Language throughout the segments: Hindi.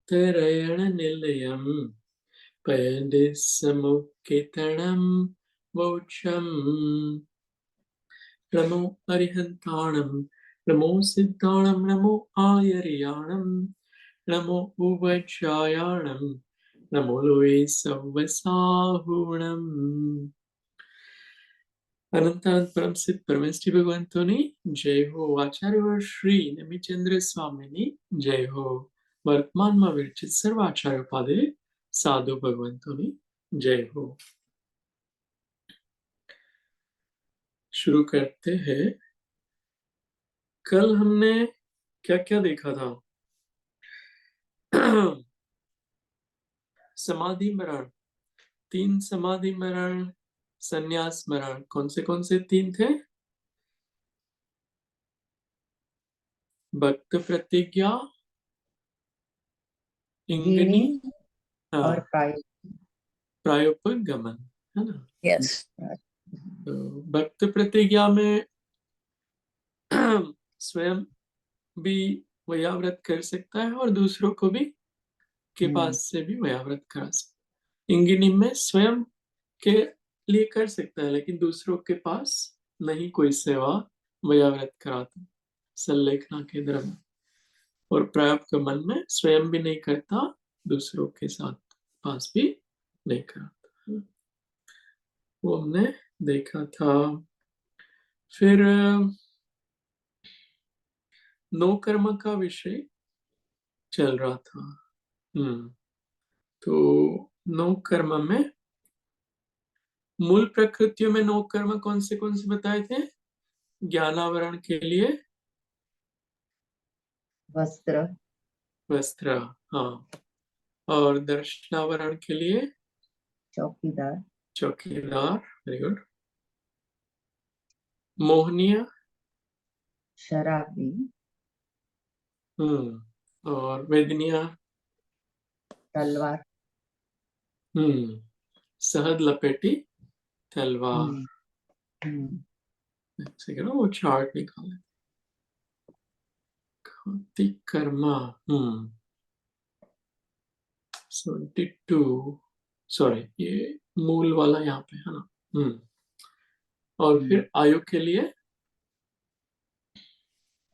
तरणनिलयम् पयनिस्समुखितरणं मोक्षम् नमो अरिहन्ताणं नमो सिद्धाणं नमो आयर्याणं नमो उवज्रायाणं नमो लोये सव्वसाहुणम् अनंत अनंत परम सिद्ध परमेष्ठी भगवंतोनी जय हो आचार्य श्री नमिचंद्र स्वामिनी जय हो वर्तमान में विरचित सर्व आचार्य पादे साधु भगवंतोनी जय हो। शुरू करते हैं। कल हमने क्या क्या देखा था? समाधि मरण, 3 समाधि मरण, संन्यास मरण। कौन से 3 थे? भक्त प्रतिज्ञा, इंगनी, गिनी और प्रायोपगमन, है ना? यस। तो भक्त प्रतिज्ञा में स्वयं भी वयाव्रत कर सकता है और दूसरों को भी के पास से भी वयाव्रत करा सकता है। इंगिनी में स्वयं के लिए कर सकता है लेकिन दूसरों के पास नहीं कोई सेवा वयाव्रत कराता, संलेखना के धर्म। और प्रायोपगमन में स्वयं भी नहीं करता, दूसरों के साथ पास भी नहीं कराता। वो हमने देखा था। फिर नो कर्म का विषय चल रहा था। तो नो कर्म में मूल प्रकृतियों में नो कर्म कौन से बताए थे? ज्ञानावरण के लिए वस्त्र, हाँ। और दर्शनावरण के लिए चौकीदार, वेरी गुड। मोहनीय, शराबी, और वेदनीय, तलवार, सहद लपेटी तलवार। वो चार्ट निकाले। कार्तिक कर्मा 72, सॉरी ये मूल वाला यहाँ पे है ना। और फिर आयु के लिए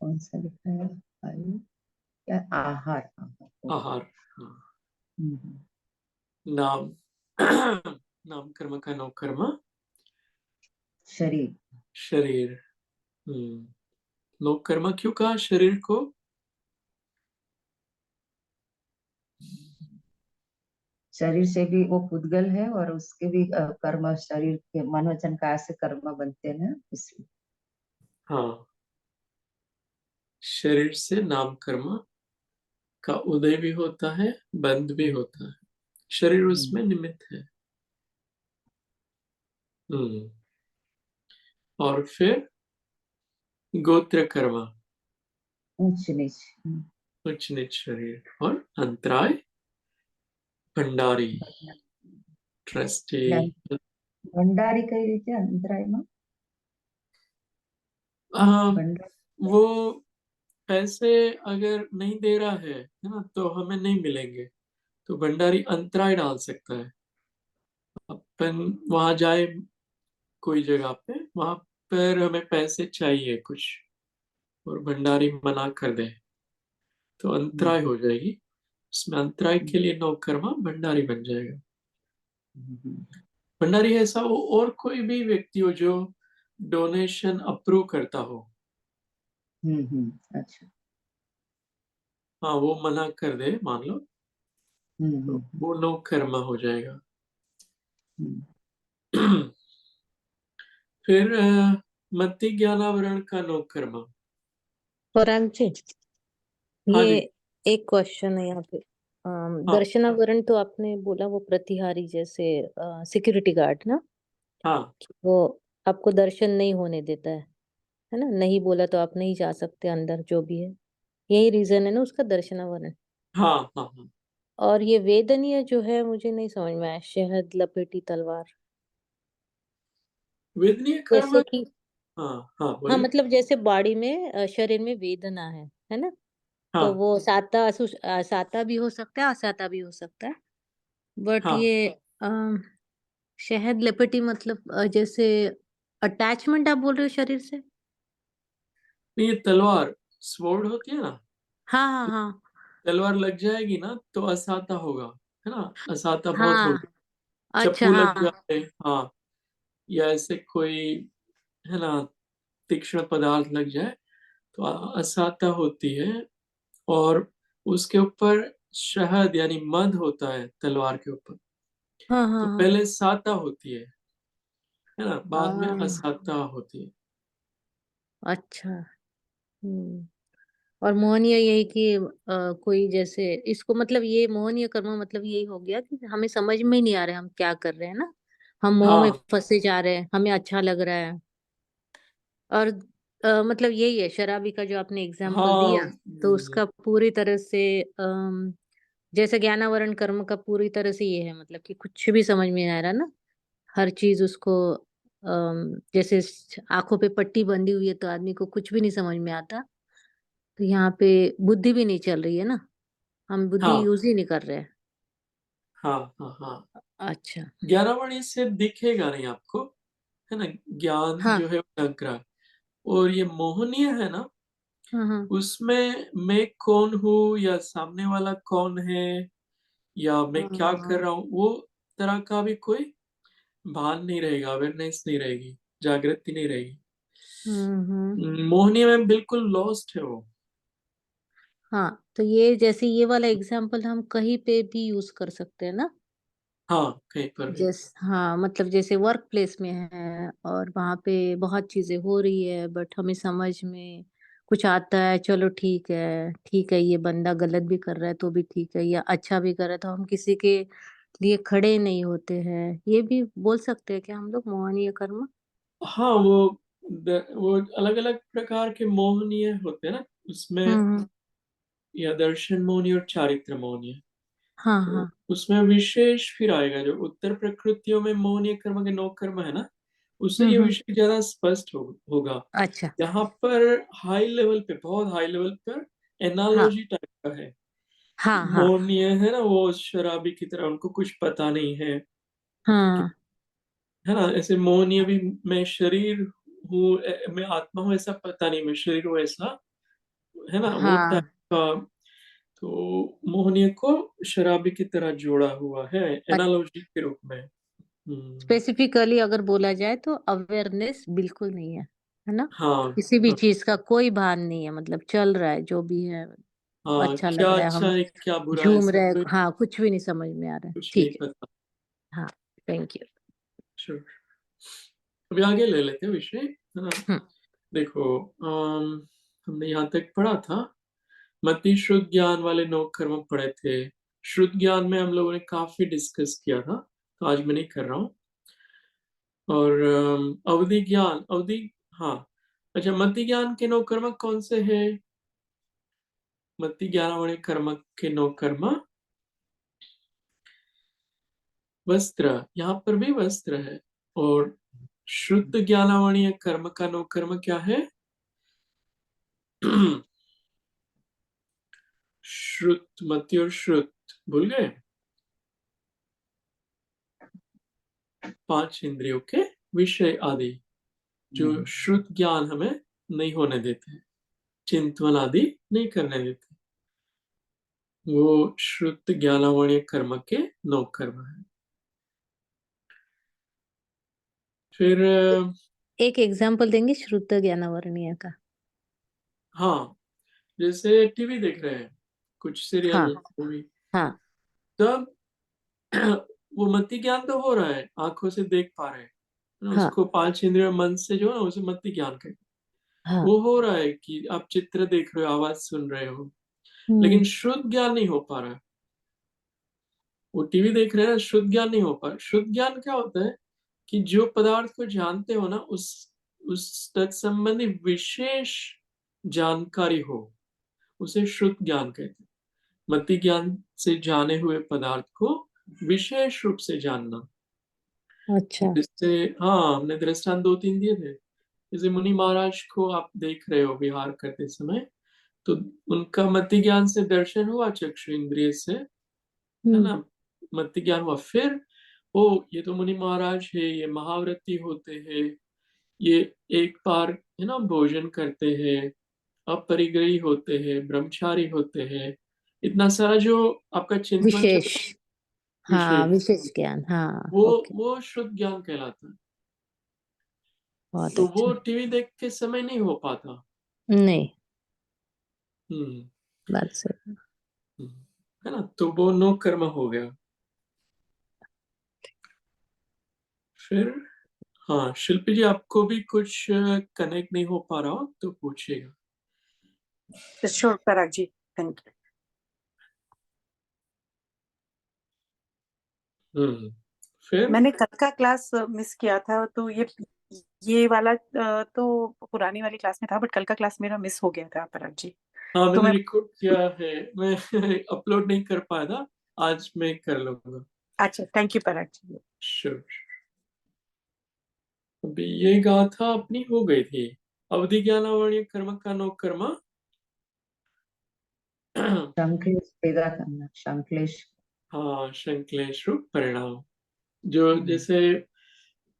कौन सा लिखा है? आयु या आहार? आहार, हाँ। नाम नाम कर्म का नो कर्म शरीर। नो कर्म क्यों कहा शरीर को? शरीर से भी वो पुद्गल है और उसके भी कर्म शरीर के मन वचन काया से कर्म बनते हैं इसलिए। हाँ, शरीर से नाम कर्म का उदय भी होता है, बंद भी होता है। शरीर उसमें निमित्त है। और फिर गोत्र कर्म, ऊंच नीच, उच्च नीच शरीर। और अंतराय भंडारी, ट्रस्टी। भंडारी कई रीते अंतराय में वो पैसे अगर नहीं दे रहा है ना तो हमें नहीं मिलेंगे, तो भंडारी अंतराय डाल सकता है। अपन वहां जाए कोई जगह पे, वहां पर हमें पैसे चाहिए कुछ और भंडारी मना कर दे तो अंतराय हो जाएगी। उसमें अंतराय के लिए नौकरमा भंडारी बन जाएगा। भंडारी ऐसा हो और कोई भी व्यक्ति हो जो डोनेशन अप्रूव करता हो। अच्छा। हाँ, वो मना कर दे मान लो, तो वो नो कर्मा हो जाएगा। फिर मति ज्ञानावरण का नो कर्मा। पराग जी, हाँ ये जी, एक क्वेश्चन है यहाँ पे। हाँ दर्शनावरण तो आपने बोला वो प्रतिहारी जैसे सिक्योरिटी गार्ड ना, हाँ वो आपको दर्शन नहीं होने देता है ना, नहीं बोला तो आप नहीं जा सकते अंदर, जो भी है यही रीजन है ना उसका दर्शनावरण। हाँ हाँ हाँ। और ये वेदनीय जो है मुझे नहीं समझ में आया, शहद लपेटी तलवार वेदनीय कर्म। जैसे कि हाँ हाँ हाँ बोलिए। मतलब जैसे बॉडी में शरीर में वेदना है ना, तो हाँ, वो साता भी हो सकता है, असाता भी हो सकता है। बट हाँ। ये शहद लपेटी मतलब जैसे अटैचमेंट आप बोल रहे हो शरीर से? नहीं, ये तलवार स्वॉर्ड होती है ना, हाँ, हाँ, हाँ। तलवार लग जाएगी ना तो असाता होगा, है ना? असाता बहुत हाँ, होगा। अच्छा चप्पू लग हाँ। जाए, हाँ, या ऐसे कोई, है ना, तीक्ष्ण पदार्थ लग जाए तो असाता होती है। और उसके ऊपर शहद यानी मध होता है तलवार के ऊपर। हाँ, हाँ, तो हाँ। पहले साता होती है ना, बाद में हाँ, असाता होती है। अच्छा। हुँ। और मोहनीय यही कि कोई जैसे इसको मतलब ये मोहनीय कर्म मतलब यही हो गया कि हमें समझ में ही नहीं आ रहा है हम क्या कर रहे हैं ना? हम मोह में हाँ, फँसे जा रहे हैं, हमें अच्छा लग रहा है। और मतलब यही है शराबी का जो आपने एग्ज़ाम्पल हाँ, दिया, तो उसका पूरी तरह से जैसे ज्ञानावरण कर्म का पूरी तरह से ये है मतलब कि कुछ भी समझ में नहीं आ रहा ना, हर चीज़ उसको जैसे आँखों पे पट्टी बंधी हुई है तो आदमी को कुछ भी नहीं समझ में आता। तो यहाँ पे बुद्धि भी नहीं चल रही है ना, हम बुद्धि हाँ, यूज़ ही नहीं कर रहे हैं। हाँ, हाँ, हाँ। अच्छा। ज्ञानावणी से दिखेगा नहीं आपको, है ना? ज्ञान हाँ। जो है वो लग रहा है। और ये मोहनीय है ना, हाँ, हाँ। उसमें मैं कौन हूँ या सामने वाला कौन है या मैं क्या कर हाँ। रहा हूँ, वो तरह का भी कोई भान नहीं रहेगा, अवेयरनेस नहीं रहेगी, जागृति नहीं रहेगी। हुँ, हुँ। मोहनीय में बिल्कुल लॉस्ट है वो। हाँ, तो ये जैसे ये वाला एग्ज़ाम्पल हम कहीं पे भी यूज़ कर सकते हैं ना? हाँ, कहीं पर भी। हाँ, मतलब जैसे वर्क प्लेस में है और वहाँ पे बहुत चीज़ें हो रही है बट हमें समझ में कुछ आता है, चलो ठीक है ये बंदा गलत भी कर रहा है तो भी ठीक है या अच्छा भी कर रहा है तो हम किसी के लिए खड़े नहीं होते हैं। ये भी बोल सकते हैं क्या हम लोग मोहनीय कर्म? हाँ, वो अलग-अलग प्रकार के मोहनीय होते हैं ना, हुँ, उसमें हुँ। या दर्शन मोहनीय और चारित्र मोहनीय। हाँ, तो हाँ। उसमें विशेष फिर आएगा, जो उत्तर प्रकृतियों में मोहनीय कर्म के नौ कर्म है ना, उससे हुँ, ये हुँ। विषय ज्यादा स्पष्ट होगा। अच्छा। यहाँ पर हाई लेवल पे, बहुत हाई लेवल पर हाँ। एनालॉजी टाइप का है। हाँ, हाँ। मोहनीय है ना, वो शराबी की तरह, उनको कुछ पता नहीं है कि, हाँ। है ना, ऐसे मोहनीय भी, मैं शरीर हूँ, मैं आत्मा हूँ ऐसा पता नहीं, मैं शरीर हूँ ऐसा, है ना, वो टाइप हाँ। का। तो मोहनीय को शराबी की तरह जोड़ा हुआ है एनालॉजी के रूप में। हुँ। स्पेसिफिकली अगर बोला जाए तो अवेयरनेस बिल्कुल नहीं है ना? हाँ, किसी भी हाँ, चीज़ का कोई भान नहीं है मतलब चल रहा है जो भी है, हाँ, अच्छा लग क्या रहा है, अच्छा हम है, क्या बुरा है, झूम ऐसा रहे हैं कोई हाँ, कुछ भी नहीं समझ में आ रहा है। कुछ नहीं ठीक है। पता। हाँ, थैंक यू। श्योर। अभी आगे ले लेते हैं विषय, है ना? हुँ। देखो, हमने यहाँ तक पढ़ा था, मति श्रुत ज्ञान वाले 9 कर्म पढ़े थे। श्रुत ज्ञान में हम लोगों ने काफ़ी डिस्कस किया था, तो आज मैं नहीं कर रहा हूँ। और अवधि ज्ञान, हाँ, अच्छा, मति ज्ञान के 9 कर्म कौन से हैं? मति ज्ञान वाले कर्म के 9 कर्म, वस्त्र, यहाँ पर भी वस्त्र है। और शुद्ध ज्ञानावरणीय कर्म का नो कर्म क्या है? श्रुत, मति और श्रुत भूल गए? 5 इंद्रियों के विषय आदि, जो श्रुत ज्ञान हमें नहीं होने देते, चिंतन आदि नहीं करने देते, वो श्रुत ज्ञानावरणीय कर्म के 9 कर्म है। फिर एक एग्ज़ाम्पल देंगे श्रुत ज्ञानावरणीय का? हाँ, जैसे टीवी देख रहे हैं, कुछ सीरियल, हाँ, मूवी, हाँ, तब वो मति ज्ञान तो हो रहा है, आँखों से देख पा रहे हैं, है ना? हाँ, उसको 5 इंद्रिय मन से जो है ना, उसे मति ज्ञान कहते हैं। हाँ। वो हो रहा है कि आप चित्र देख रहे हो, आवाज़ सुन रहे हो, लेकिन हुँ। शुद्ध ज्ञान नहीं हो पा रहा है। वो टीवी देख रहे हैं ना, शुद्ध ज्ञान नहीं हो पा रहा। शुद्ध ज्ञान क्या होता है कि जो पदार्थ को जानते हो ना, उस तत्संबंधी विशेष जानकारी हो, उसे शुद्ध ज्ञान कहते हैं। मति ज्ञान से जाने हुए पदार्थ को विशेष रूप से जानना। अच्छा। जिससे, हाँ, हमने दृष्टांत 2-3 दिए थे। जैसे मुनि महाराज को आप देख रहे हो विहार करते समय, तो उनका मति ज्ञान से दर्शन हुआ चक्षु इंद्रिय से, है ना, मति ज्ञान हुआ। फिर ओ ये तो मुनि महाराज है, ये महाव्रती होते हैं, ये एक बार है ना भोजन करते हैं, अपरिग्रही होते हैं, ब्रह्मचारी होते हैं, इतना सारा जो आपका चिंतन चल विशेष, हाँ, विशेष, विशेष ज्ञान, हाँ, वो ओके, वो शुद्ध ज्ञान कहलाता है। बहुत तो अच्छा। वो टीवी देख के समय नहीं हो पाता। नहीं, हम्म बात सही। हम्म, है ना, तो वो नो कर्म हो गया। फिर हाँ शिल्पी जी, आपको भी कुछ कनेक्ट नहीं हो पा रहा हो तो पूछिएगा। Sure Parag ji, thank you. फिर मैंने कल का क्लास मिस किया था, तो ये वाला तो पुरानी वाली क्लास में था, बट कल का क्लास मेरा मिस हो गया था पराग जी। हाँ तो मैंने मैं रिकॉर्ड किया है, मैं अपलोड नहीं कर पाया था, आज मैं कर लूंगा। अच्छा, thank you Parag ji. Sure. अभी ये गाथा अपनी हो गई थी, अवधि ज्ञानावरणीय कर्म का नो कर्म। संक्लेश पैदा करना, संक्लेश। हाँ संक्लेश रूप परिणाम, जो हम्म, जैसे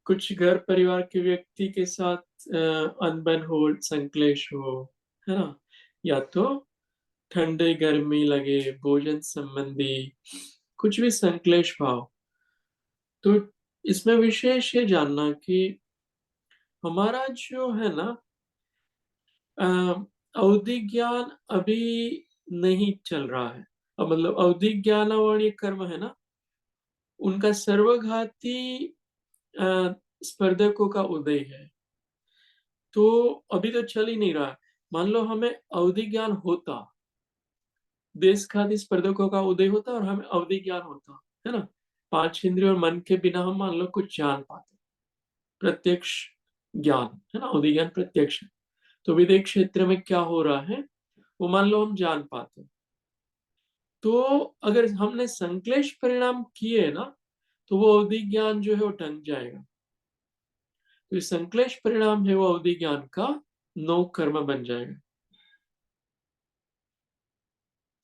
कुछ घर परिवार के व्यक्ति के साथ अनबन हो, संक्लेश हो, है ना, या तो ठंडे गर्मी लगे, भोजन संबंधी कुछ भी संक्लेश भाव। तो इसमें विशेष ये जानना कि हमारा जो है ना अ, अवधि ज्ञान अभी नहीं चल रहा है। अब मतलब अवधि ज्ञानावरणीय कर्म है ना, उनका सर्वघाती अ, स्पर्धकों का उदय है, तो अभी तो चल ही नहीं रहा। मान लो हमें अवधि ज्ञान होता, देश खाती स्पर्धकों का उदय होता और हमें अवधि ज्ञान होता, है ना, पांच इंद्रिय और मन के बिना हम मान लो कुछ जान पाते, प्रत्यक्ष ज्ञान, है ना, अवधि ज्ञान प्रत्यक्ष है। तो विदेश क्षेत्र में क्या हो रहा है वो मान लो हम जान पाते, तो अगर हमने संश्लेष परिणाम किए ना, तो वो अवधि ज्ञान जो है वो ढंग जाएगा। तो संश्लेष परिणाम है वो अवधि ज्ञान का नो कर्म बन जाएगा।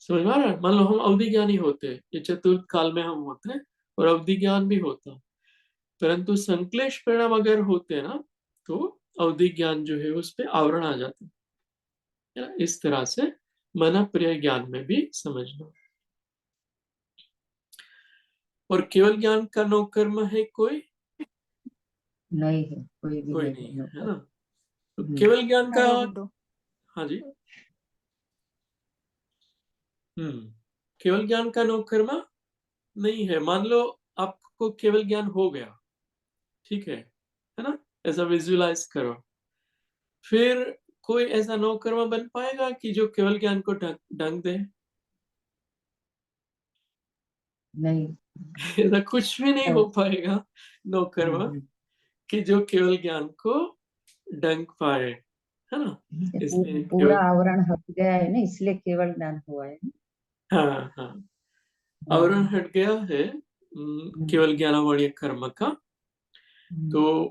समझ में आ रहा है? मान लो हम अवधि ज्ञानी होते, ये चतुर्थ काल में हम होते हैं और अवधि ज्ञान भी होता, परंतु संश्लेष परिणाम अगर होते ना, तो अवधि ज्ञान जो है उस पर आवरण आ जाता है ना। इस तरह से मन प्रिय ज्ञान में भी समझना। और केवल ज्ञान का नो कर्म है कोई नहीं है, कोई भी कोई नहीं नहीं है, है, नो है कर्म। ना। तो हम्म, केवल ज्ञान का, अरविंदो, हाँ जी, केवल ज्ञान का नो कर्म नहीं है। मान लो आपको केवल ज्ञान हो गया, ठीक है ना, ऐसा विजुअलाइज करो, फिर कोई ऐसा नो कर्म बन पाएगा कि जो केवल ज्ञान को ढंग दे? नहीं। ऐसा कुछ भी नहीं हो पाएगा नो कर्म हम्म, कि जो केवल ज्ञान को ढंग पाए, है ना। इसलिए पूरा केवल, आवरण हट गया है ना, इसलिए केवल ज्ञान हुआ है ना। हाँ हाँ, आवरण हम्म, हट गया है हम्म, केवल ज्ञानावरणीय कर्म का। तो हम्म,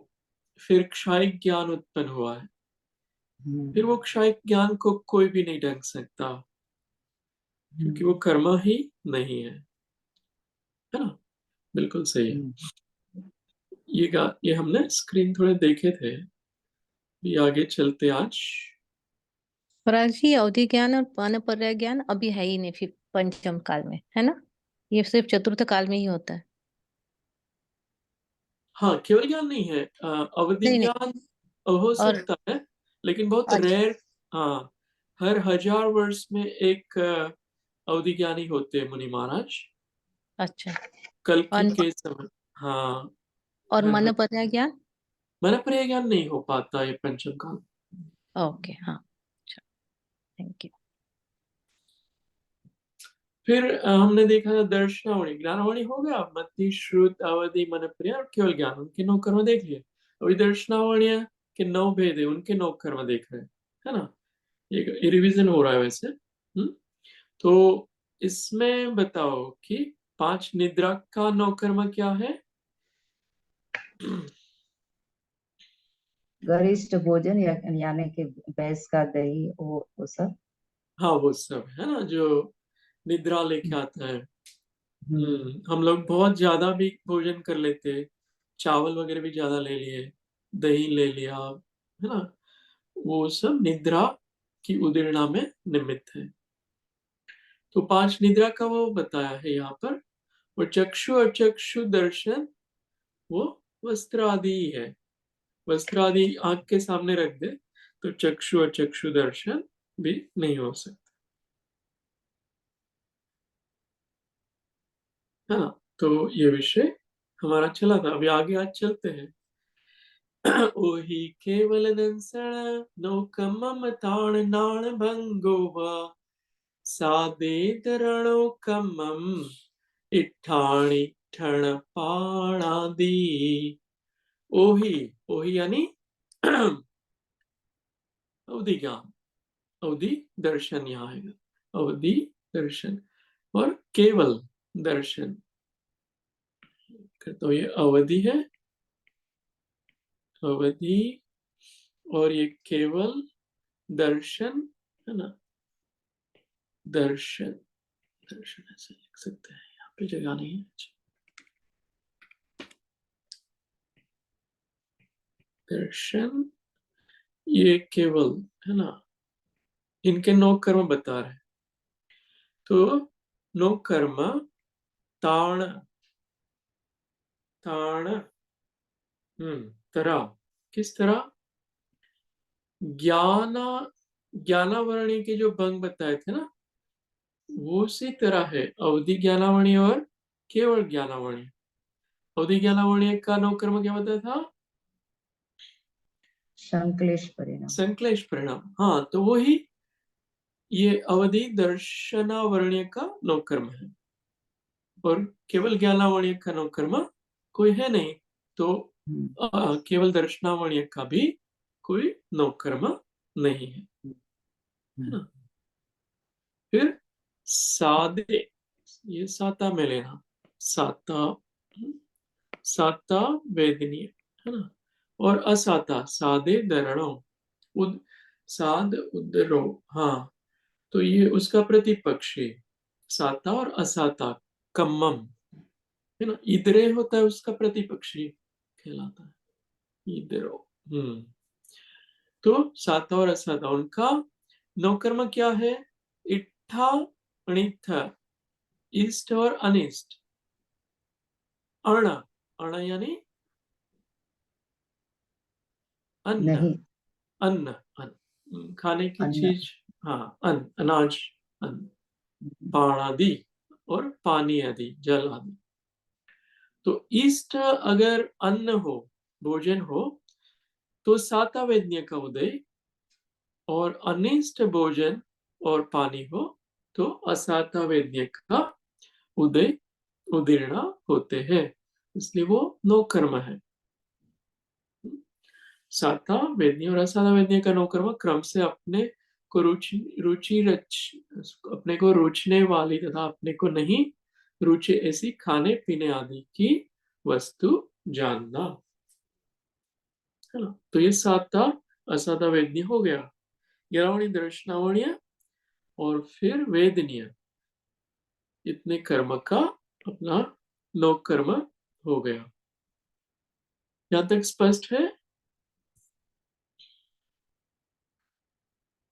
फिर क्षायिक ज्ञान उत्पन्न हुआ है, फिर हम्म, वो क्षायिक ज्ञान को कोई भी नहीं ढंग सकता, क्योंकि वो हम्म, कर्म ही नहीं है ना। बिल्कुल सही है। हम्म। ये हमने स्क्रीन थोड़े देखे थे, भी आगे चलते आज। पराग जी, अवधि ज्ञान और पानपर्य ज्ञान अभी है ही नहीं, फिर पंचम काल में, है ना? ये सिर्फ चतुर्थ काल में ही होता है। हाँ केवल ज्ञान नहीं है, अवधि नहीं नहीं, ज्ञान हो और सकता है, लेकिन बहुत अच्छा रेयर। हाँ, हर 1000 वर्ष में एक अवधि ज्ञानी होते हैं मुनि महाराज, अच्छा, कल्कि और के समय। हाँ, और हर मन पर्य ज्ञान। मन पर ज्ञान नहीं हो पाता ये पंचम काल। ओके, हाँ, अच्छा, थैंक यू। फिर हमने देखा था दर्शनावली ज्ञानावली हो गया, मति श्रुत अवधि मन प्रिय और केवल ज्ञान, उनके 9 कर्म देख लिए। अभी दर्शनावली के 9 भेद है, उनके 9 कर्म देख रहे हैं, है ना। ये रिवीजन हो रहा है वैसे। तो इसमें बताओ कि 5 निद्रा का 9 कर्म क्या है? गरिष्ठ भोजन, यानी कि भैंस का दही, वो सब। हाँ वो सब है ना जो निद्रा लेके आता है। हम लोग बहुत ज्यादा भी भोजन कर लेते हैं, चावल वगैरह भी ज्यादा ले लिए, दही ले लिया, है ना, वो सब निद्रा की उदीर्णा में निमित्त है। तो 5 निद्रा का वो बताया है यहाँ पर। और चक्षु और चक्षु दर्शन वो वस्त्र आदि ही है। वस्त्र आदि आंख के सामने रख दे तो चक्षु और चक्षु दर्शन भी नहीं हो सकता, है ना। तो ये विषय हमारा चला था, अभी आगे आज चलते हैं। ओही केवल दंसण नौकम ताण नाण भंगोवा सादे दरणो कमम इठाणी ठण पाणादी। ओही, ओही यानी अवधि ज्ञान, अवधि दर्शन यहाँ है, अवधि दर्शन और केवल दर्शन। तो ये अवधि है, अवधि, और ये केवल दर्शन है ना, दर्शन, दर्शन ऐसे लिख सकते हैं, यहाँ पे जगह नहीं है। दर्शन, ये केवल है ना, इनके 9 कर्म बता रहे। तो 9 कर्म ताण, ताण, तरह, किस तरह, ज्ञाना, ज्ञानावरणी के जो भंग बताए थे ना, वो उसी तरह है, अवधि ज्ञानावणी और केवल ज्ञानावणी। अवधि ज्ञानावणी का 9 कर्म क्या बताया था, संक्लेश परिणाम, संक्लेश परिणाम। हाँ तो वही ये अवधि दर्शनावरणीय का 9 कर्म है, और केवल ज्ञानावरणीय का 9 कर्म कोई है नहीं, तो केवल दर्शनावरणीय का भी कोई 9 कर्म नहीं है, है ना। फिर सादे, ये साता में लेना, साता, साता वेदनीय है ना, और असाता सादे दरणो, उद, साद उदरो, हाँ तो ये उसका प्रतिपक्षी, साता और असाता, कम्मम है ना, इधरे होता है उसका प्रतिपक्षी कहलाता है, इधरो। तो साता और असाता उनका 9 कर्म क्या है, इट्ठा अणित्थ, इष्ट और अनिष्ट, अण, अण यानी अन्न, नहीं, अन्न, अन्न खाने की अन्न, चीज, हाँ अन्न, अनाज, अन्न, बाण आदि और पानी आदि, जल आदि। तो इष्ट अगर अन्न हो, भोजन हो, तो साता वेदनीय का उदय, और अनिष्ट भोजन और पानी हो तो असाता वेदनीय का उदय, उदीर्णा होते हैं, इसलिए वो 9 कर्म है। साता वेदनीय और असाता वेदनीय का 9 कर्म क्रम से अपने को रुचि रुचि रच, अपने को रुचने वाली तथा अपने को नहीं रुचि ऐसी खाने पीने आदि की वस्तु जानना, है ना। तो ये साता असाता वेदनीय हो गया, ग्यारहवीं दर्शनावणीय और फिर वेदनीय, इतने कर्म का अपना 9 कर्म हो गया। यहां तक स्पष्ट है।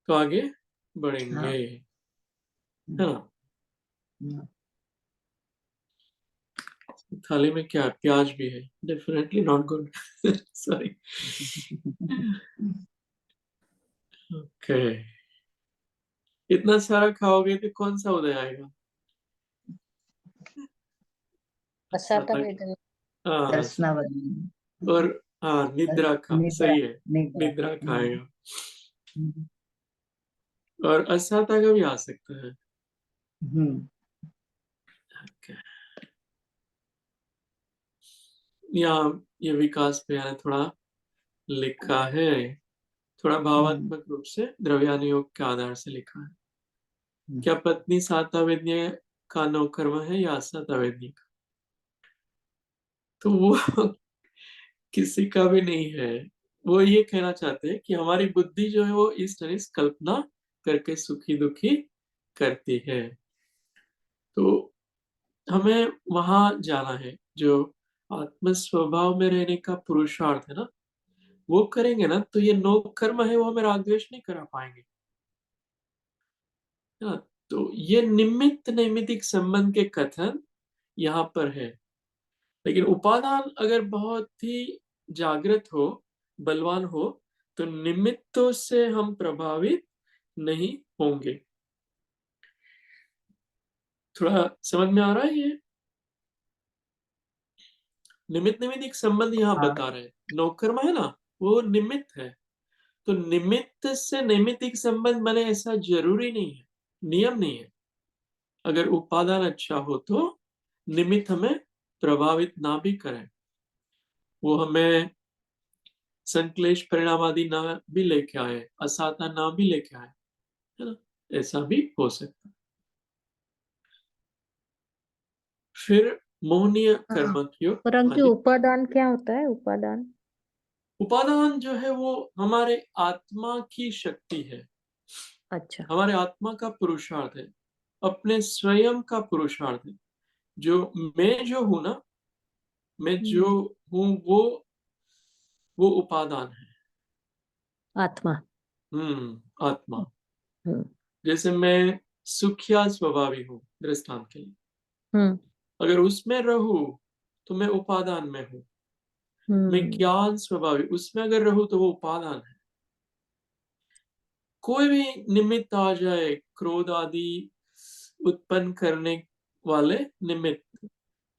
तो आगे बढ़ेंगे, हाँ, है ना। थाली में क्या है, प्याज भी है, definitely not good, sorry. Okay, इतना सारा खाओगे तो कौन सा उदय आएगा, असाता साता, वेदना, हाँ, दर्शनावली, और हाँ निद्रा का, निद्रा, सही है, निद्रा, निद्रा खाएगा, हम्म, और असाता का भी आ सकता है। हम्म, Okay. यहाँ ये विकास भैया ने थोड़ा लिखा है, थोड़ा भावात्मक रूप से द्रव्यानुयोग के आधार से लिखा है। क्या पत्नी साता वेदनीय का 9 कर्म है या असाता वेदनीय का, तो वो किसी का भी नहीं है। वो ये कहना चाहते हैं कि हमारी बुद्धि जो है वो इस तरह से कल्पना करके सुखी दुखी करती है। तो हमें वहां जाना है, जो आत्म स्वभाव में रहने का पुरुषार्थ है ना, वो करेंगे ना तो ये नौ कर्म है वो हमें राग द्वेष नहीं करा पाएंगे, है ना। तो ये निमित्त नैमित्तिक संबंध के कथन यहाँ पर है। लेकिन उपादान अगर बहुत ही जागृत हो, बलवान हो, तो निमित्तों से हम प्रभावित नहीं होंगे। थोड़ा समझ में आ रहा है ये? निमित्त नैमित्तिक संबंध यहाँ हाँ बता रहे हैं। नौकर्म है ना, वो निमित्त है। तो निमित्त से नैमित्तिक संबंध बने ऐसा जरूरी नहीं है, नियम नहीं है। अगर उपादान अच्छा हो तो निमित्त हमें प्रभावित ना भी करें, वो हमें संक्लेश परिणाम आदि ना भी लेके आए, असाता ना भी लेके आए, है ना, ऐसा भी हो सकता है। फिर मोहनीय कर्म की ओर। हाँ परंतु जी। उपादान क्या होता है? उपादान उपादान जो है वो हमारे आत्मा की शक्ति है, अच्छा। हमारे आत्मा का पुरुषार्थ है, अपने स्वयं का पुरुषार्थ है। जो मैं जो हूं ना, मैं जो हूं वो उपादान है। आत्मा। आत्मा। हम्म जैसे मैं सुखिया स्वभावी हूँ दृष्टांत के लिए, हम्म अगर उसमें रहूं तो मैं उपादान में हूँ। मैं हम्म ज्ञान स्वभावी, उसमें अगर रहूं तो वो उपादान है। कोई भी निमित्त आ जाए, क्रोध आदि उत्पन्न करने वाले निमित्त,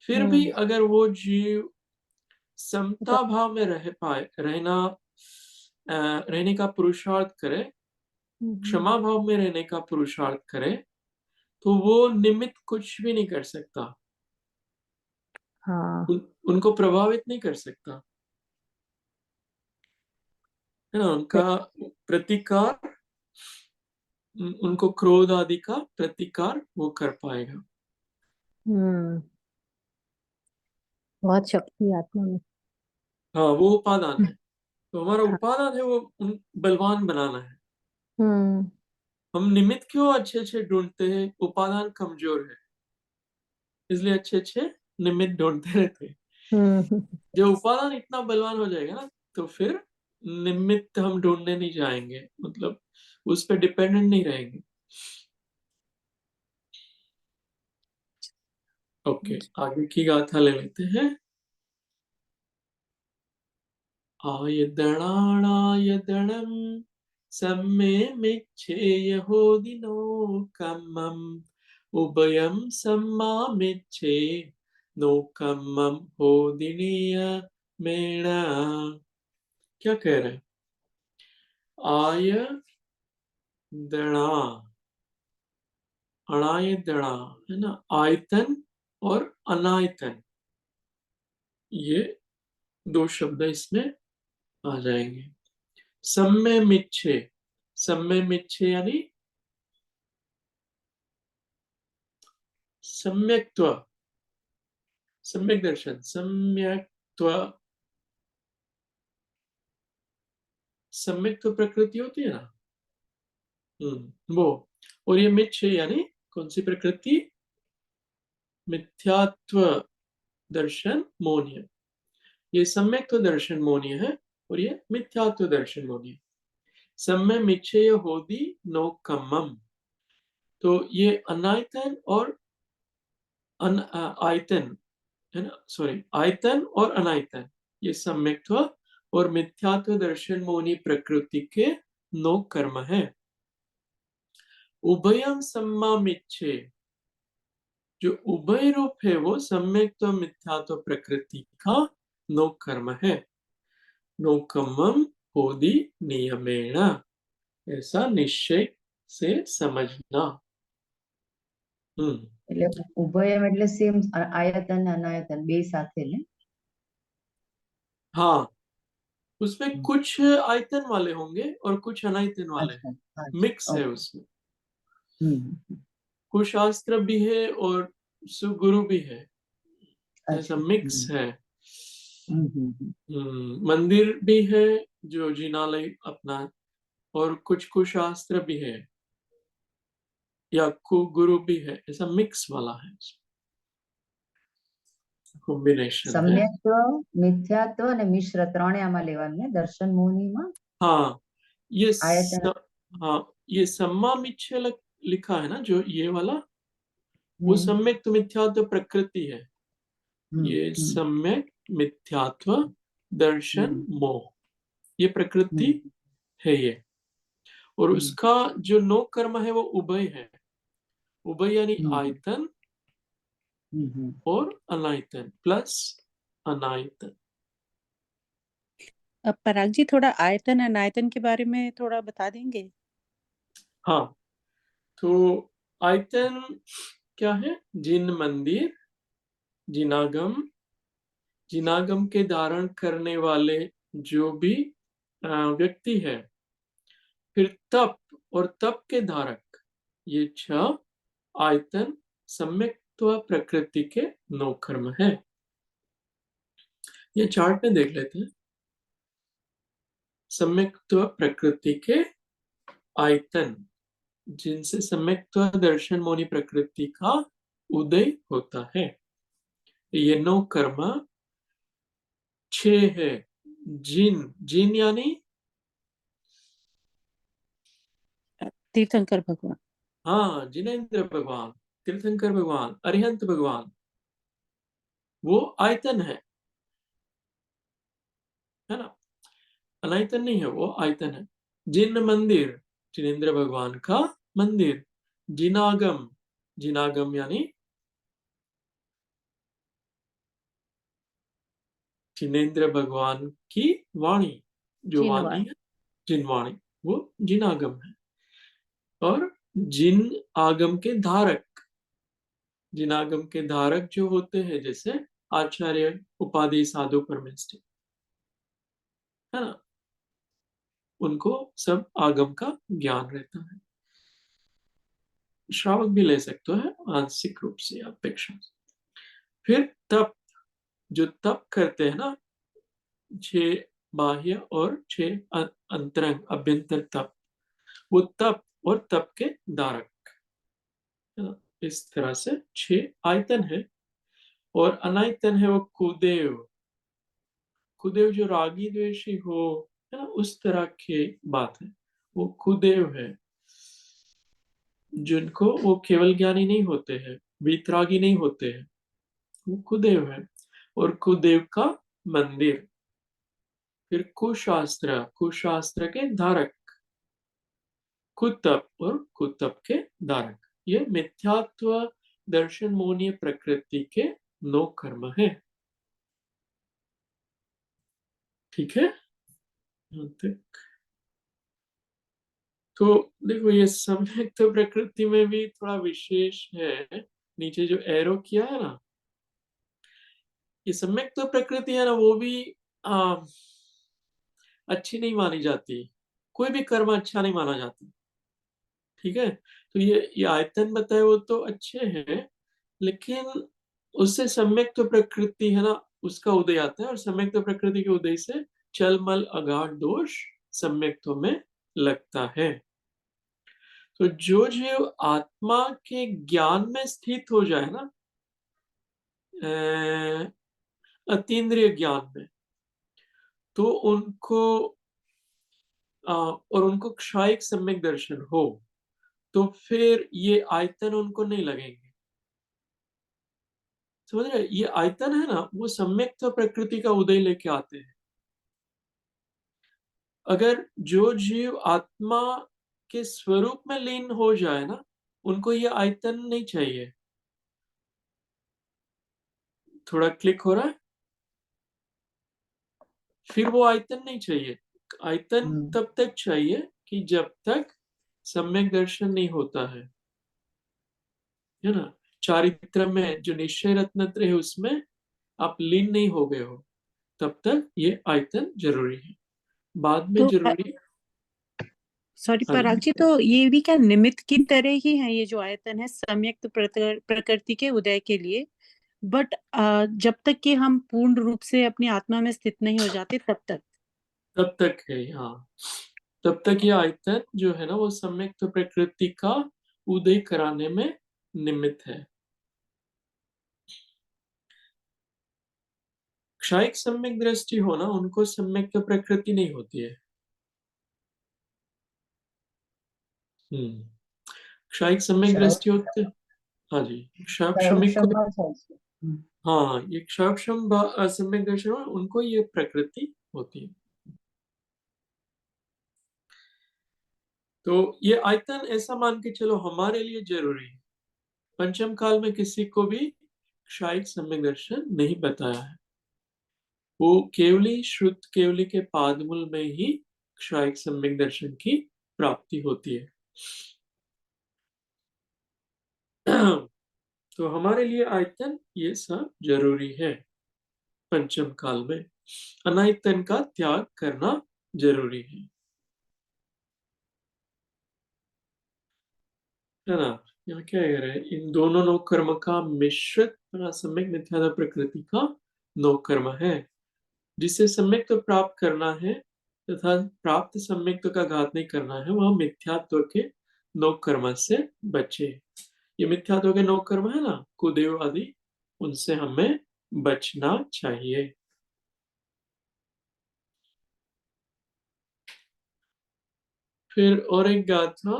फिर भी हम्म अगर वो जीव समता उप- भाव में रह पाए, रहने का पुरुषार्थ करे, हम्म, क्षमा भाव में रहने का पुरुषार्थ करे, तो वो निमित्त कुछ भी नहीं कर सकता, हाँ उनको प्रभावित नहीं कर सकता, है ना। उनका प्रतिकार, उनको क्रोध आदि का प्रतिकार वो कर पाएगा। हम्म बहुत शक्ति है आत्मा में। हाँ, वो उपादान है। तो हमारा हाँ। उपादान है वो बलवान बनाना है। हम्म हम निमित्त क्यों अच्छे अच्छे ढूंढते हैं? उपादान कमजोर है, इसलिए अच्छे अच्छे निमित्त ढूंढते रहते हैं। हम्म जब उपादान इतना बलवान हो जाएगा ना, तो फिर निमित्त हम ढूंढने नहीं जाएंगे, मतलब उस पर डिपेंडेंट नहीं रहेंगे। ओके, आगे की गाथा ले लेते हैं। आयदणाणायदणं सम्मेमिच्छेयहोदिनो कम्मम् उभयं सम्मामिच्छे नो कम्मं होदिनीय मेण। क्या कह रहे हैं? आय दणा, अणाय दणा, है ना, आयतन और अनायतन, ये दो शब्द इसमें आ जाएंगे। सम्य मिच्छे, सम्य मिच्छे यानी सम्यक्त्व, सम्यक दर्शन, सम्यक्त्व, सम्यक्त्व प्रकृति होती है ना, वो। और ये मिच्छे यानी कौन सी प्रकृति? मिथ्यात्व दर्शन मोनिय। ये सम्यक्त्व दर्शन मोनिय है और ये मिथ्यात्व दर्शन मोनिय। सम्य मिच्छेय होदी नो कम्मम, तो ये अनायतन और आयतन, है ना, सॉरी, आयतन और अनायतन, ये सम्यक्त्व और मिथ्यात्व दर्शन मोनि प्रकृति के नो कर्म है। उभयम सम्मामिच्छे, जो उभय रूप है वो सम्यक्त्व मिथ्यात्व प्रकृति का नो कर्म है। नो कर्मम होदि नियमेण, ऐसा निश्चय से समझना। हम्म એટલે ઉભયમ એટલે સેમ આયતન ને અનાયતન બે સાથે ને. हाँ, उसमें कुछ आयतन वाले होंगे और कुछ अनायतन वाले हैं, अच्छा मिक्स अच्छा है ओके. उसमें। हम्म कुशास्त्र भी है और सुगुरु भी है, ऐसा अच्छा. मिक्स है। हम्म. मंदिर भी है जो जिनालय अपना, और कुछ कुशास्त्र भी है, या गुरु भी है, ऐसा मिक्स वाला है, કોમ્બિનેશન है। સમ્યક્ત્વ, મિથ્યાત્વ અને મિશ્ર ત્રણે આમાં લેવાનું ને દર્શન મોહનીમાં। हाँ ये आयतन। हाँ ये सम्मा मिच्छे लिखा है ना, जो ये वाला वो सम्यक मिथ्यात्व प्रकृति है। ये सम्यक मिथ्यात्व दर्शन मोह, ये प्रकृति है ये। और उसका जो नो कर्म है वो उभय है। उभय यानी आयतन और अनायतन प्लस अनायतन। अब पराग जी थोड़ा आयतन अनायतन के बारे में थोड़ा बता देंगे? हाँ तो आयतन क्या है? जिन मंदिर, जिनागम, जिनागम के धारण करने वाले जो भी व्यक्ति है, फिर तप और तप के धारक, ये 6 आयतन सम्यक्त्व प्रकृति के 9 कर्म है। ये चार्ट में देख लेते हैं। सम्यक्त्व प्रकृति के आयतन, जिनसे सम्यक्त्व दर्शन मोनि प्रकृति का उदय होता है, ये 9 कर्म 6 है। जिन, जिन यानी तीर्थंकर भगवान। हाँ, जिनेंद्र भगवान, तीर्थंकर भगवान, अरिहंत भगवान, वो आयतन है ना? अनायतन नहीं है, वो आयतन है। जिन मंदिर, जिनेंद्र भगवान का मंदिर। जिनागम, जिनागम यानी जिनेंद्र भगवान की वाणी, जो वाणी है जिनवाणी, वो जिनागम है। और जिन आगम के धारक, जिनागम के धारक जो होते हैं, जैसे आचार्य, उपाधि, साधु, परमेष्ठी, है ना, उनको सब आगम का ज्ञान रहता है। श्रावक भी ले सकते हैं आंशिक रूप से अपेक्षा। फिर तप, जो तप करते हैं ना, 6 बाह्य और 6 अंतरंग अभ्यंतर तप, वो तप और तप के धारक, है ना? इस तरह से 6 आयतन है। और अनायतन है वो कुदेव। कुदेव जो रागी द्वेषी हो, है ना, उस तरह की बात है, वो कुदेव है। जिनको वो केवल ज्ञानी नहीं होते हैं, वीतरागी नहीं होते हैं, वो कुदेव है। और कुदेव का मंदिर। फिर कुशास्त्र, कुशास्त्र के धारक, कुतप और कुतप के धारक, ये मिथ्यात्व दर्शन मोनीय प्रकृति के 9 कर्म है। ठीक है, यहाँ तक। तो देखो ये सम्यक तो प्रकृति में भी थोड़ा विशेष है। नीचे जो एरो किया है ना, ये सम्यक तो प्रकृति है ना, वो भी अच्छी नहीं मानी जाती। कोई भी कर्म अच्छा नहीं माना जाता। ठीक है, तो ये आयतन बताए वो तो अच्छे हैं, लेकिन उससे सम्यक तो प्रकृति है ना, उसका उदय आता है। और सम्यक तो प्रकृति के उदय से चल मल अगाध दोष सम्यक्त्व में लगता है। तो जो जीव आत्मा के ज्ञान में स्थित हो जाए ना, अतीन्द्रिय ज्ञान में, तो उनको और उनको क्षायिक सम्यक दर्शन हो, तो फिर ये आयतन उनको नहीं लगेंगे। समझ रहे? ये आयतन है ना, वो सम्यक प्रकृति का उदय लेके आते हैं। अगर जो जीव आत्मा के स्वरूप में लीन हो जाए ना, उनको ये आयतन नहीं चाहिए। थोड़ा क्लिक हो रहा है? फिर वो आयतन नहीं चाहिए। आयतन तब तक चाहिए कि जब तक सम्यक दर्शन नहीं होता है ना। चारित्र में जो निश्चय रत्नत्र है, उसमें आप लीन नहीं हो गए हो, तब तक ये आयतन जरूरी है। बाद में तो जरूरी। सॉरी हाँ पराग जी, तो ये भी क्या निमित्त की तरह ही है ये जो आयतन है सम्यक प्रकृति के उदय के लिए? बट जब तक कि हम पूर्ण रूप से अपनी आत्मा में स्थित नहीं हो जाते तब तक है। हाँ, तब तक ये आयतन जो है ना, वो सम्यक प्रकृति का उदय कराने में निमित्त है। क्षायिक सम्यक दृष्टि होना, उनको सम्यक प्रकृति नहीं होती है। क्षायिक सम्यक दृष्टि होते, हाँ जी, क्षमिक को, हाँ, ये क्षम सम्यक दर्शन, उनको ये प्रकृति होती है। तो ये आयतन ऐसा मान के चलो हमारे लिए जरूरी है। पंचम काल में किसी को भी क्षायिक सम्यक दर्शन नहीं बताया है। वो केवली श्रुत केवली के पादमूल में ही क्षायिक सम्यक दर्शन की प्राप्ति होती है। तो हमारे लिए आयतन ये सब जरूरी है। पंचम काल में अनायतन का त्याग करना जरूरी है ना। यहाँ क्या कह रहे हैं, इन दोनों नौ कर्म का मिश्रित सम्यक मिथ्यात्व प्रकृति का नौ कर्म है। जिसे सम्यक तो प्राप्त करना है तथा प्राप्त सम्यक का घात नहीं करना है, वह मिथ्यात्व के नौ कर्म से बचे। ये मिथ्यात्व के नौ कर्म है ना, कुदेव आदि, उनसे हमें बचना चाहिए। फिर और एक गाथा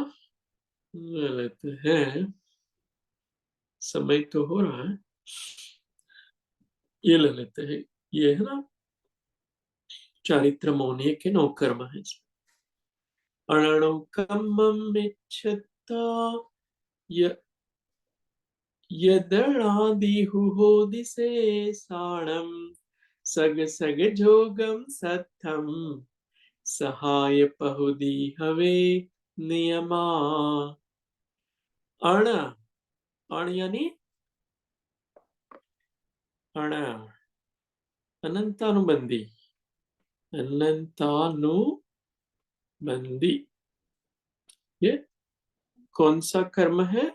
ले लेते हैं, समय तो हो रहा है, ये ले लेते हैं। ये है ना, चारित्र मौनी के नौ कर्म है। अणुकम्ममिच्छता यदणादिहुहोदिसे साणं सग सग जोगम सत्थम सहाय पहुदी हवे नियमा। अण, अण यानी अण, अनंतानुबंधी, अनंतानुबंधी। ये कौन सा कर्म है?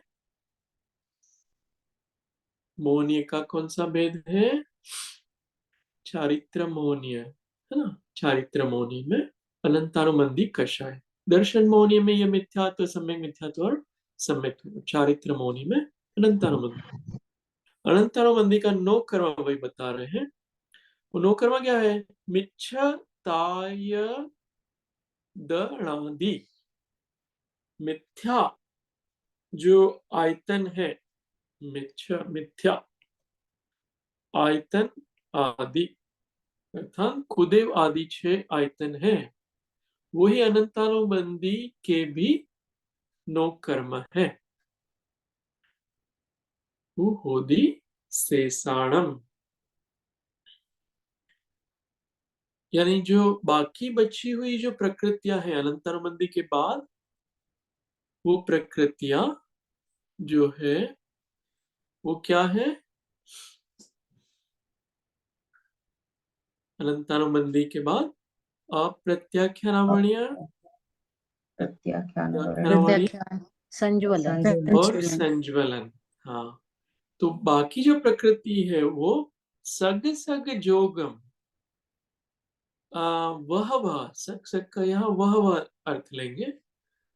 मोहनीय का कौन सा भेद है? चारित्र मोहनीय है ना। चारित्र मोहनी में अनंतानुबंधी कषाय, दर्शन मोहनी में ये मिथ्यात्व, सम्यक मिथ्यात्व और सम्यक, चारित्र मोहनी में अनंतानुबंधी। अनंतानुबंधी का नौ कर्म वही बता रहे हैं। वो नौ कर्म क्या है? मिच्छताय दणादि, मिथ्या जो आयतन है, मिथ्या आयतन आदि, अर्थात कुदेव आदि 6 आयतन है, वही अनंतानुबंधी के भी 9 कर्म है। होदी शेषाणम, यानी जो बाकी बची हुई जो प्रकृतियां हैं अनंतानुबंधी के बाद, वो प्रकृतियां जो है वो क्या है? अनंतानुबंधी के बाद अप्रत्याख्यानावणीय, प्रत्याख्यान, संज्वलन, और संज्वलन। हाँ, तो बाकी जो प्रकृति है वो सग सग जोगम, वह सग सग का यहाँ वह अर्थ लेंगे,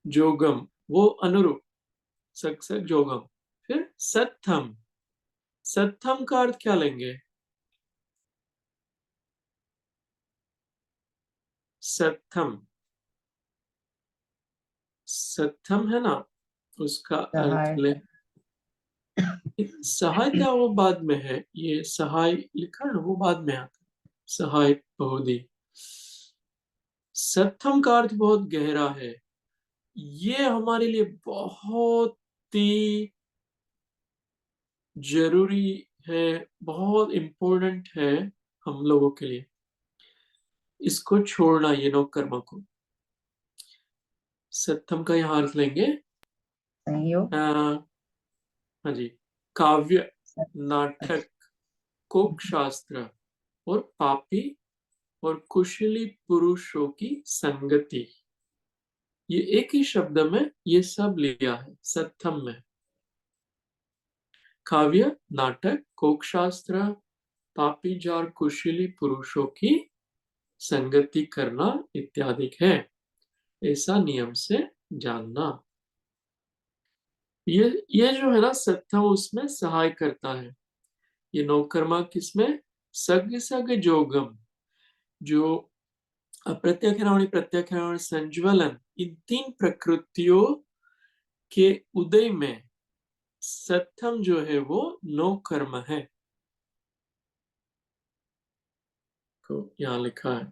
जोगम वो अनुरूप, सग सग जोगम। फिर सत्थम, सत्थम का अर्थ क्या लेंगे? सत्थम, सत्थम है ना, उसका अर्थ ले, सहायता वो बाद में है, ये सहाय लिखा है वो बाद में आता है, सहाय बहुधी। सत्थम का अर्थ बहुत गहरा है, ये हमारे लिए बहुत ही जरूरी है, बहुत इंपॉर्टेंट है हम लोगों के लिए। इसको छोड़ना, ये नौ कर्म को। सत्थम का यहाँ अर्थ लेंगे हाँ जी, काव्य, नाटक, कोक शास्त्र और पापी और कुशली पुरुषों की संगति, ये एक ही शब्द में ये सब लिया है सत्थम में। काव्य, नाटक, कोक शास्त्र, पापी जार कुशली पुरुषों की संगति करना इत्यादि है, ऐसा नियम से जानना। ये जो है ना सत्थम, उसमें सहाय करता है। ये नौकर्मा किसमें? सग सग जोगम, जो अप्रत्याख्यान प्रत्याख्यान और संज्वलन, इन तीन प्रकृतियों के उदय में सत्थम जो है वो नौ कर्म है, को यहाँ लिखा है।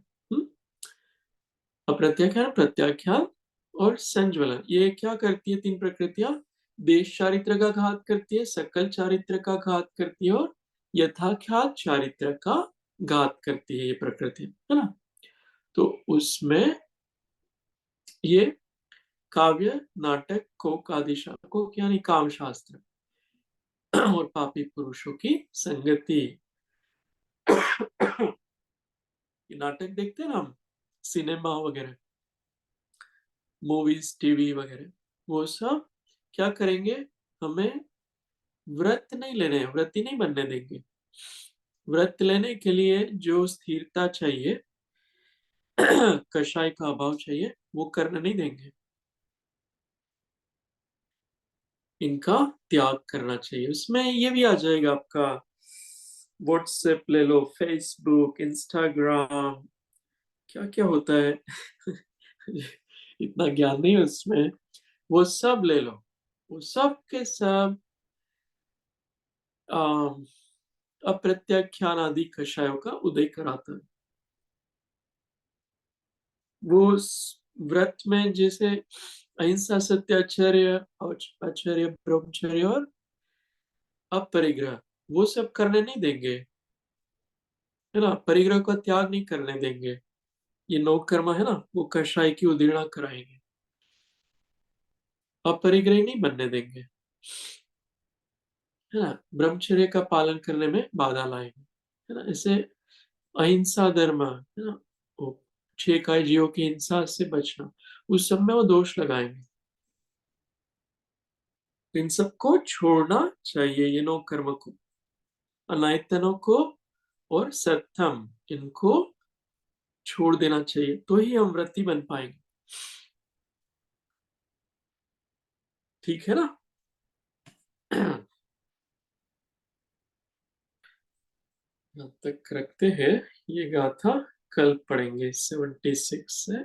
अप्रत्याख्यान प्रत्याख्यान और संज्वलन, ये क्या करती है? तीन प्रकृतियां देश चारित्र का घात करती है, सकल चारित्र का घात करती है और यथाख्यात चारित्र का घात करती है, ये प्रकृति है ना। तो उसमें ये काव्य, नाटक, कोक आदि कोक यानी काम शास्त्र और पापी पुरुषों की संगति। ये नाटक देखते हैं ना हम, सिनेमा वगैरह, मूवीज, टीवी वगैरह, वो सब क्या करेंगे? हमें व्रत नहीं लेने हैं, व्रती नहीं बनने देंगे। व्रत लेने के लिए जो स्थिरता चाहिए, कषाय का अभाव चाहिए, वो करने नहीं देंगे। इनका त्याग करना चाहिए। उसमें ये भी आ जाएगा आपका, व्हाट्सएप ले लो, फेसबुक, इंस्टाग्राम, क्या क्या होता है इतना ज्ञान नहीं है उसमें, वो सब ले लो। वो सब के सब अम, अप्रत्याख्यान आदि कषायों का उदय कराता है। वो व्रत में जैसे अहिंसा, सत्य, आचार्य, आचार्य, ब्रह्मचर्य और अपरिग्रह, वो सब करने नहीं देंगे, है ना। परिग्रह का त्याग नहीं करने देंगे। ये नौ कर्म है ना, वो कषाय की उदीर्णा कराएंगे, अपरिग्रह नहीं बनने देंगे, है ना। ब्रह्मचर्य का पालन करने में बाधा लाएंगे, है ना। ऐसे अहिंसा धर्म है ना, वो छह काय जीवों की हिंसा से बचना, उस सब में वो दोष लगाएंगे। तो इन सबको छोड़ना चाहिए, ये नौ कर्म को, अनायतनों को और सत्थम, इनको छोड़ देना चाहिए, तो ही हम व्रती बन पाएंगे। ठीक है ना। यहाँ तक रखते हैं। ये गाथा कल पढ़ेंगे 76 से।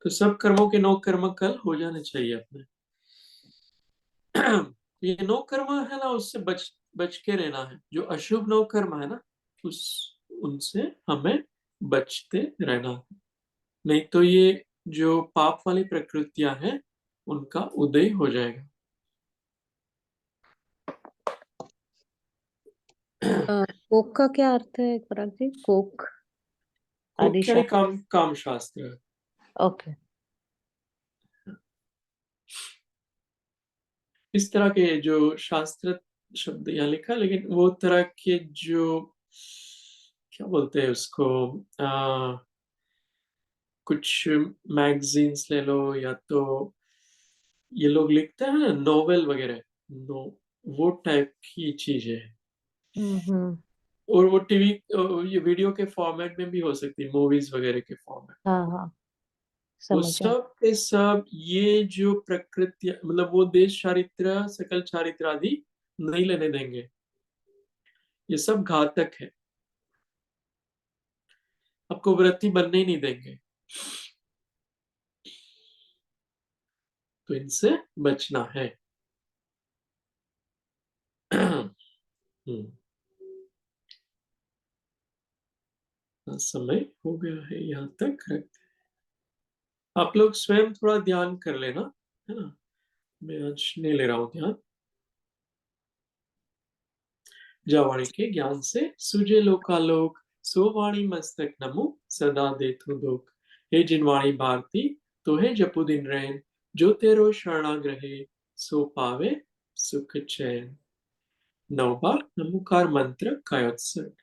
तो सब कर्मों के नौ कर्म कल हो जाने चाहिए अपने। ये नौ कर्म है ना, उससे बच बच के रहना है। जो अशुभ नौ कर्म है ना, उस उनसे हमें बचते रहना है। नहीं तो ये जो पाप वाली प्रकृतियां हैं, उनका उदय हो जाएगा। कोक का क्या अर्थ है पराग जी? कोक कोक आदि यानी शास्त्र। काम शास्त्र। ओके। इस तरह के जो शास्त्र शब्द यहाँ लिखा, लेकिन वो तरह के जो, क्या बोलते हैं उसको, कुछ मैगजीन्स ले लो, या तो ये लोग लिखते हैं ना नोवेल वगैरह, नो, वो टाइप की चीज है। हम्म। और वो टीवी, ये वीडियो के फॉर्मेट में भी हो सकती है, मूवीज वगैरह के फॉर्मेट। हाँ हाँ, वो समझा। सब के सब ये जो प्रकृति, मतलब वो देश चारित्र, सकल चारित्र आदि नहीं लेने देंगे। ये सब घातक है, आपको व्रती बनने ही नहीं देंगे। तो इनसे बचना है। हम्म, समय हो गया है, यहाँ तक रखते हैं। आप लोग स्वयं थोड़ा ध्यान कर लेना, है ना। मैं आज नहीं ले रहा हूँ ध्यान। जावाणी के ज्ञान से सुजे लोकालोक, सो वाणी मस्तक नमो सदा देतु दोक। हे जिनवाणी भारती, तो है जपु दिन रैन, जो तेरो शरणाग्रहे, सो पावे सुख चैन। 9 बार नमोकार मंत्र का उत्सर्ग।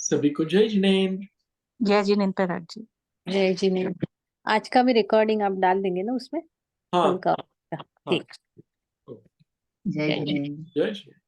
सभी को जय जिनेन्द्र। जय जिनेन्द्र प्रहलाद जी। जय जिनेन्द्र। आज का भी रिकॉर्डिंग आप डाल देंगे ना उसमें, हाँ कल का? हाँ ठीक। ओके, जय जय जिनेन्द्र। जय जिनेन्द्र।